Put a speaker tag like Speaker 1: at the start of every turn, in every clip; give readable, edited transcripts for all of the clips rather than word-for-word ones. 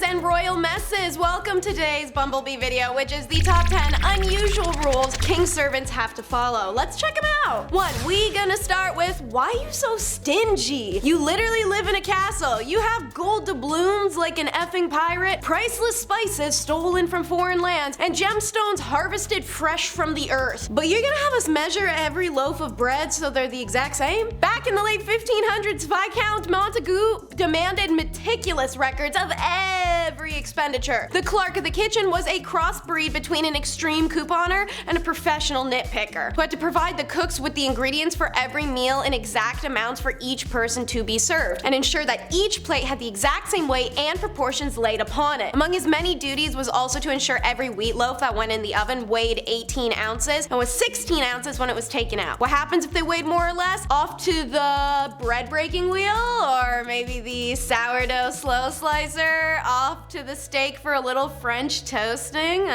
Speaker 1: and royal messes, welcome to today's Bumblebee video, which is the top 10 unusual rules king servants have to follow. Let's check them out. 1. We gonna start with, why you so stingy? You literally live in a castle. You have gold doubloons like an effing pirate, priceless spices stolen from foreign lands, and gemstones harvested fresh from the earth. But you're gonna have us measure every loaf of bread so they're the exact same? Back in the late 1500s, Viscount Montagu demanded meticulous records of every expenditure. The clerk of the kitchen was a crossbreed between an extreme couponer and a professional nitpicker, who had to provide the cooks with the ingredients for every meal in exact amounts for each person to be served, and ensure that each plate had the exact same weight and proportions laid upon it. Among his many duties was also to ensure every wheat loaf that went in the oven weighed 18 ounces and was 16 ounces when it was taken out. What happens if they weighed more or less? Off to the bread breaking wheel, or maybe the sourdough slow slicer, off to the steak for a little French toasting,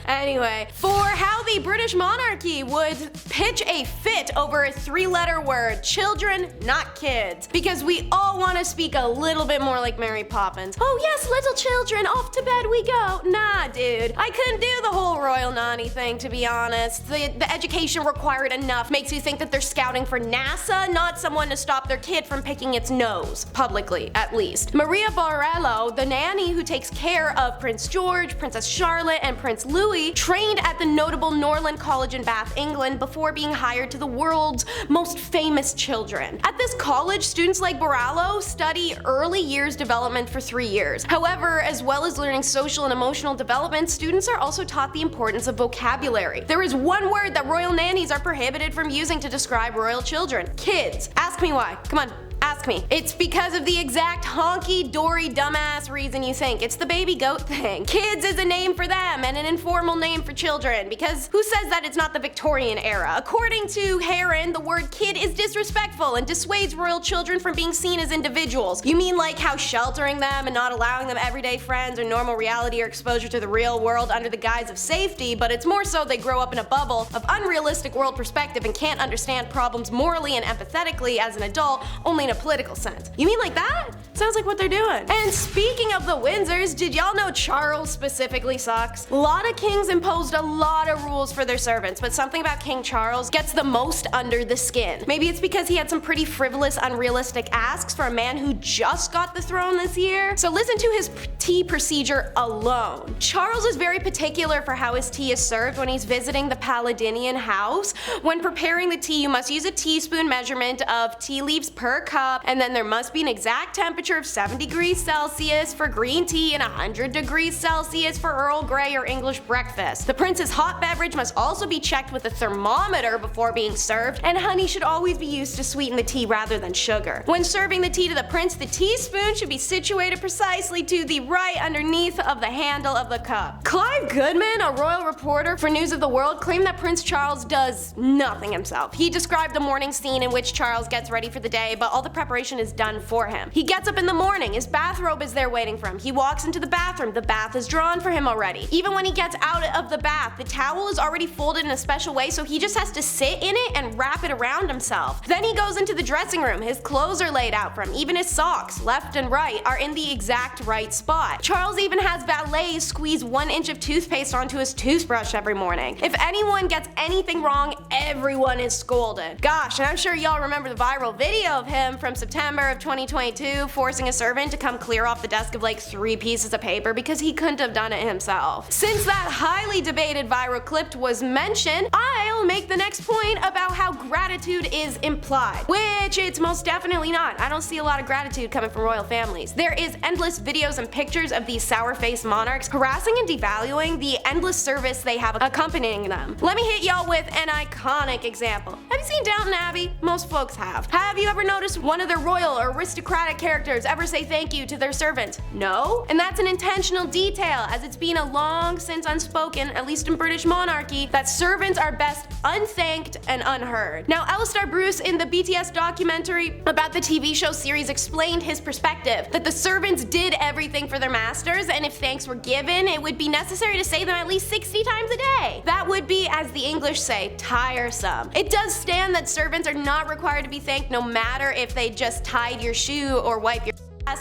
Speaker 1: Anyway, for how the British monarchy would pitch a fit over a 3-letter word, children, not kids. Because we all want to speak a little bit more like Mary Poppins. Oh yes, little children, off to bed we go. Nah, dude, I couldn't do the whole royal nanny thing, to be honest. The education required enough makes you think that they're scouting for NASA, not someone to stop their kid from picking its nose. Publicly, at least. Maria Borello, the nanny who takes care of Prince George, Princess Charlotte, and Prince Louis, trained at the notable Norland College in Bath, England, before being hired to the world's most famous children. At this college, students like Borello study early years development for 3 years. However, as well as learning social and emotional development, students are also taught the importance of vocabulary. There is one word that royal nannies are prohibited from using to describe royal children: kids. Ask me why. Come on. Ask me. It's because of the exact honky-dory dumbass reason you think. It's the baby goat thing. Kids is a name for them and an informal name for children, because who says that it's not the Victorian era? According to Heron, the word kid is disrespectful and dissuades royal children from being seen as individuals. You mean like how sheltering them and not allowing them everyday friends or normal reality or exposure to the real world under the guise of safety, but it's more so they grow up in a bubble of unrealistic world perspective and can't understand problems morally and empathetically as an adult, only in a political sense. You mean like that? Sounds like what they're doing. And speaking of the Windsors, did y'all know Charles specifically sucks? A lot of kings imposed a lot of rules for their servants, but something about King Charles gets the most under the skin. Maybe it's because he had some pretty frivolous, unrealistic asks for a man who just got the throne this year. So listen to his tea procedure alone. Charles is very particular for how his tea is served when he's visiting the Paladinian house. When preparing the tea, you must use a teaspoon measurement of tea leaves per cup, and then there must be an exact temperature of 7 degrees Celsius for green tea and 100 degrees Celsius for Earl Grey or English breakfast. The prince's hot beverage must also be checked with a thermometer before being served, and honey should always be used to sweeten the tea rather than sugar. When serving the tea to the prince, the teaspoon should be situated precisely to the right underneath of the handle of the cup. Clive Goodman, a royal reporter for News of the World, claimed that Prince Charles does nothing himself. He described the morning scene in which Charles gets ready for the day, but all the preparation is done for him. He gets up in the morning, his bathrobe is there waiting for him. He walks into the bathroom, the bath is drawn for him already. Even when he gets out of the bath, the towel is already folded in a special way, so he just has to sit in it and wrap it around himself. Then he goes into the dressing room, his clothes are laid out for him, even his socks, left and right, are in the exact right spot. Charles even has valets squeeze 1 inch of toothpaste onto his toothbrush every morning. If anyone gets anything wrong, everyone is scolded. Gosh, and I'm sure y'all remember the viral video of him from September of 2022 forcing a servant to come clear off the desk of like 3 pieces of paper because he couldn't have done it himself. Since that highly debated viral clip was mentioned, I'll make the next point about how gratitude is implied, which it's most definitely not. I don't see a lot of gratitude coming from royal families. There is endless videos and pictures of these sour-faced monarchs harassing and devaluing the endless service they have accompanying them. Let me hit y'all with an iconic example. Have you seen Downton Abbey? Most folks have. Have you ever noticed one of their royal or aristocratic characters ever say thank you to their servant? No? And that's an intentional detail, as it's been a long since unspoken, at least in British monarchy, that servants are best unthanked and unheard. Now, Alistair Bruce in the BTS documentary about the TV show series explained his perspective, that the servants did everything for their masters, and if thanks were given, it would be necessary to say them at least 60 times a day. That would be, as the English say, tiresome. It does stand that servants are not required to be thanked no matter if they just tied your shoe or wipe your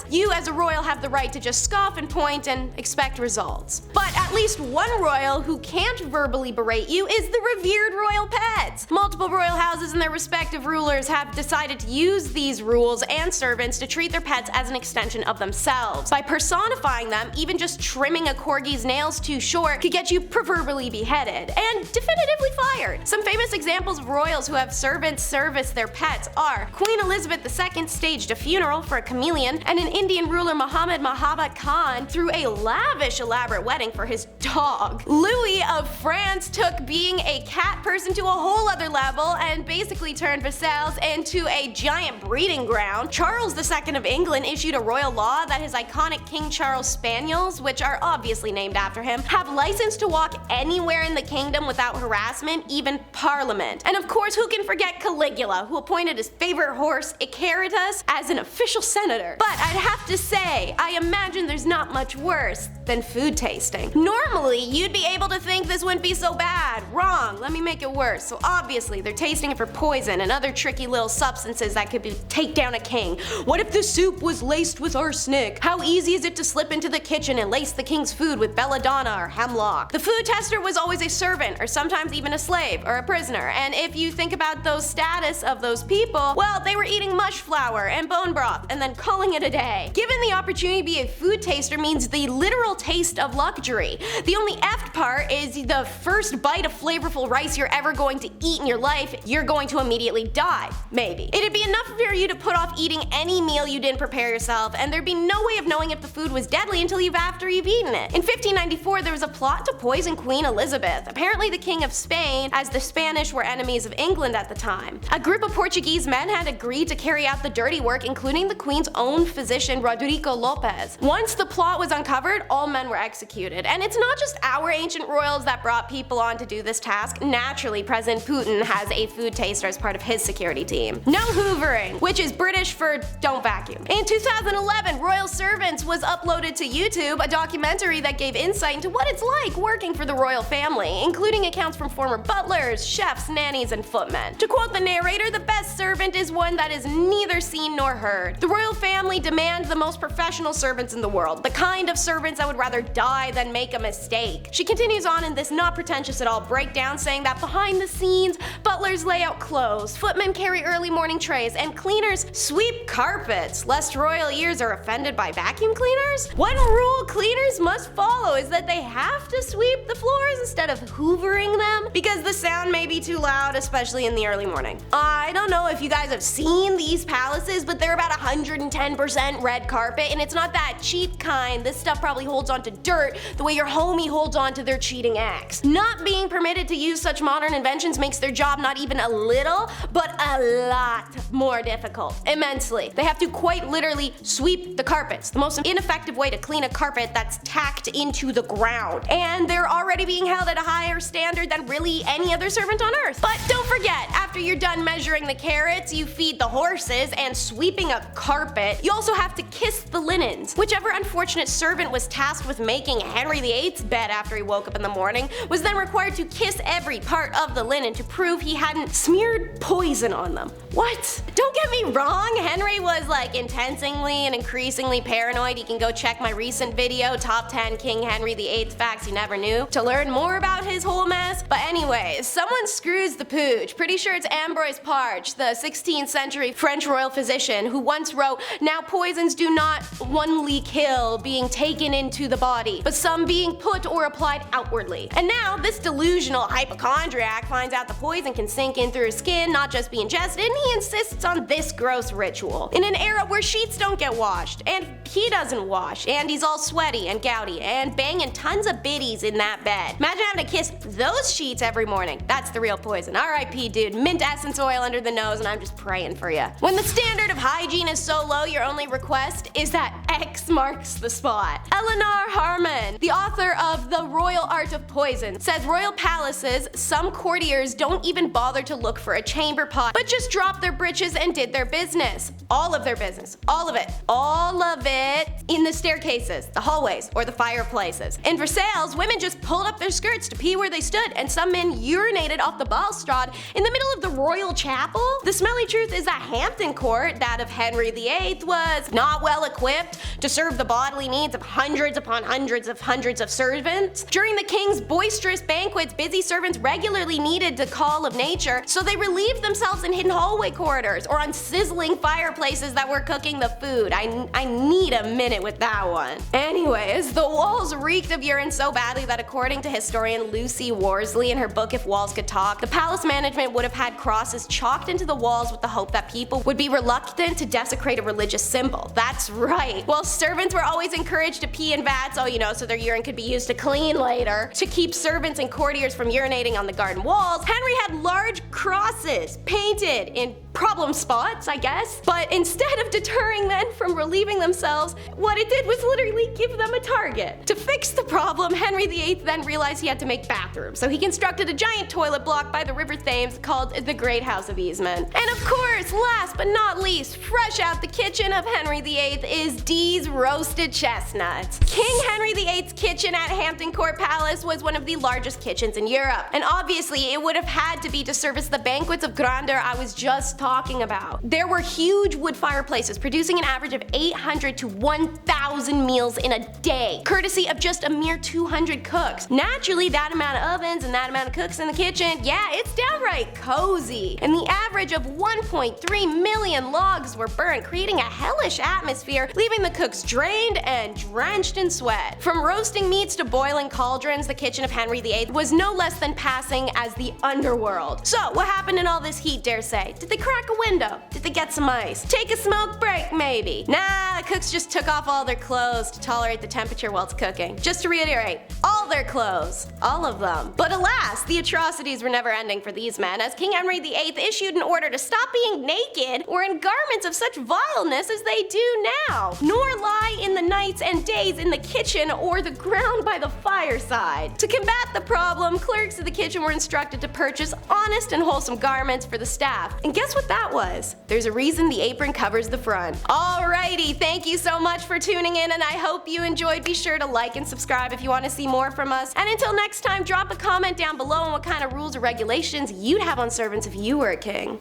Speaker 1: you as a royal have the right to just scoff and point and expect results. But at least one royal who can't verbally berate you is the revered royal pets. Multiple royal houses and their respective rulers have decided to use these rules and servants to treat their pets as an extension of themselves. By personifying them, even just trimming a corgi's nails too short could get you proverbially beheaded and definitively fired. Some famous examples of royals who have servants service their pets are Queen Elizabeth II staged a funeral for a chameleon, and an Indian ruler Muhammad Mahabat Khan threw a lavish elaborate wedding for his dog. Louis of France took being a cat person to a whole other level and basically turned Versailles into a giant breeding ground. Charles II of England issued a royal law that his iconic King Charles Spaniels, which are obviously named after him, have license to walk anywhere in the kingdom without harassment, even Parliament. And of course, who can forget Caligula, who appointed his favorite horse, Icarus, as an official senator. But I'd have to say, I imagine there's not much worse than food tasting. Normally, you'd be able to think this wouldn't be so bad. Wrong, let me make it worse. So obviously, they're tasting it for poison and other tricky little substances that could take down a king. What if the soup was laced with arsenic? How easy is it to slip into the kitchen and lace the king's food with belladonna or hemlock? The food tester was always a servant, or sometimes even a slave, or a prisoner. And if you think about those status of those people, well, they were eating mush flour and bone broth and then calling it a day. Given the opportunity to be a food taster means the literal taste of luxury. The only effed part is the first bite of flavorful rice you're ever going to eat in your life, you're going to immediately die. Maybe. It'd be enough for you to put off eating any meal you didn't prepare yourself, and there'd be no way of knowing if the food was deadly until after you've eaten it. In 1594, there was a plot to poison Queen Elizabeth, apparently the King of Spain, as the Spanish were enemies of England at the time. A group of Portuguese men had agreed to carry out the dirty work, including the Queen's own physician, Rodrigo Lopez. Once the plot was uncovered, all men were executed. And it's not just our ancient royals that brought people on to do this task. Naturally, President Putin has a food taster as part of his security team. No hoovering, which is British for don't vacuum. In 2011, Royal Servants was uploaded to YouTube, a documentary that gave insight into what it's like working for the royal family, including accounts from former butlers, chefs, nannies, and footmen. To quote the narrator, the best servant is one that is neither seen nor heard. The royal family demand the most professional servants in the world, the kind of servants that would rather die than make a mistake. She continues on in this not pretentious at all breakdown, saying that behind the scenes, butlers lay out clothes, footmen carry early morning trays, and cleaners sweep carpets, lest royal ears are offended by vacuum cleaners. One rule cleaners must follow is that they have to sweep the floors instead of hoovering them, because the sound may be too loud, especially in the early morning. I don't know if you guys have seen these palaces, but they're about 110% red carpet, and it's not that cheap kind. This stuff probably holds on to dirt the way your homie holds on to their cheating ex. Not being permitted to use such modern inventions makes their job not even a little, but a lot more difficult. Immensely. They have to quite literally sweep the carpets, the most ineffective way to clean a carpet that's tacked into the ground. And they're already being held at a higher standard than really any other servant on earth. But don't forget, after you're done measuring the carrots, you feed the horses, and sweeping a carpet, you also have to kiss the linens. Whichever unfortunate servant was tasked with making Henry VIII's bed after he woke up in the morning was then required to kiss every part of the linen to prove he hadn't smeared poison on them. What? Don't get me wrong, Henry was like intensely and increasingly paranoid. You can go check my recent video, Top 10 King Henry VIII Facts You Never Knew, to learn more about his whole mess. But anyways, someone screws the pooch. Pretty sure it's Ambroise Parche, the 16th century French royal physician, who once wrote, "Now poisons do not only kill being taken into the body, but some being put or applied outwardly." And now this delusional hypochondriac finds out the poison can sink in through his skin, not just be ingested, and he insists on this gross ritual. In an era where sheets don't get washed, and he doesn't wash, and he's all sweaty and gouty, and banging tons of biddies in that bed. Imagine having to kiss those sheets every morning. That's the real poison. RIP, dude. Mint essence oil under the nose, and I'm just praying for you. When the standard of hygiene is so low, your only request is that X marks the spot. Eleanor Harmon, the author of The Royal Art of Poison, says royal palaces, some courtiers don't even bother to look for a chamber pot, but just dropped their britches and did their business. All of their business. All of it. All of it. in the staircases, the hallways, or the fireplaces. In Versailles, women just pulled up their skirts to pee where they stood, and some men urinated off the balustrade in the middle of the royal chapel. The smelly truth is that Hampton Court, that of Henry VIII, was not well equipped to serve the bodily needs of hundreds upon hundreds of servants. During the king's boisterous banquets, busy servants regularly needed the call of nature, so they relieved themselves in hidden hallway corridors or on sizzling fireplaces that were cooking the food. I need a minute with that one. Anyways, the walls reeked of urine so badly that according to historian Lucy Worsley in her book If Walls Could Talk, the palace management would have had crosses chalked into the walls with the hope that people would be reluctant to desecrate a religious symbol. That's right. While servants were always encouraged to pee in vats, so their urine could be used to clean later, to keep servants and courtiers from urinating on the garden walls, Henry had large crosses painted in problem spots, I guess. But instead of deterring men from relieving themselves, what it did was literally give them a target. To fix the problem, Henry VIII then realized he had to make bathrooms, so he constructed a giant toilet block by the River Thames called the Great House of Easement. And of course, last but not least, fresh out the kitchen of Henry VIII is DEEZ roasted chestnuts. King Henry VIII's kitchen at Hampton Court Palace was one of the largest kitchens in Europe, and obviously it would have had to be to service the banquets of grandeur I was just talking about. There were huge wood fireplaces producing an average of 800 to 1,000 meals in a day, courtesy of just a mere 200 cooks. Naturally, that amount of ovens and that amount of cooks in the kitchen, yeah, it's downright cozy. And the average of 1.3 million logs were burned, creating a hellish atmosphere, leaving the cooks drained and drenched in sweat. From roasting meats to boiling cauldrons, the kitchen of Henry VIII was no less than passing as the underworld. So, what happened in all this heat, dare say? Did they crack a window? Did they get some ice? Take a smoke break, maybe? Nah, the cooks just took off all their clothes to tolerate the temperature while it's cooking. Just to reiterate, all their clothes. All of them. But alas, the atrocities were never ending for these men, as King Henry VIII issued an order to stop being naked or in garments of such vileness as they do now, nor lie in the nights and days in the kitchen or the ground by the fireside. To combat the problem, clerks of the kitchen were instructed to purchase honest and wholesome garments for the staff. And guess what that was? There's a reason the apron covers the front. Alrighty, thank you so much for tuning in, and I hope you enjoyed. Be sure to like and subscribe if you want to see more from us. And until next time, drop a comment down below on what kind of rules or regulations you'd have on servants if you were a king.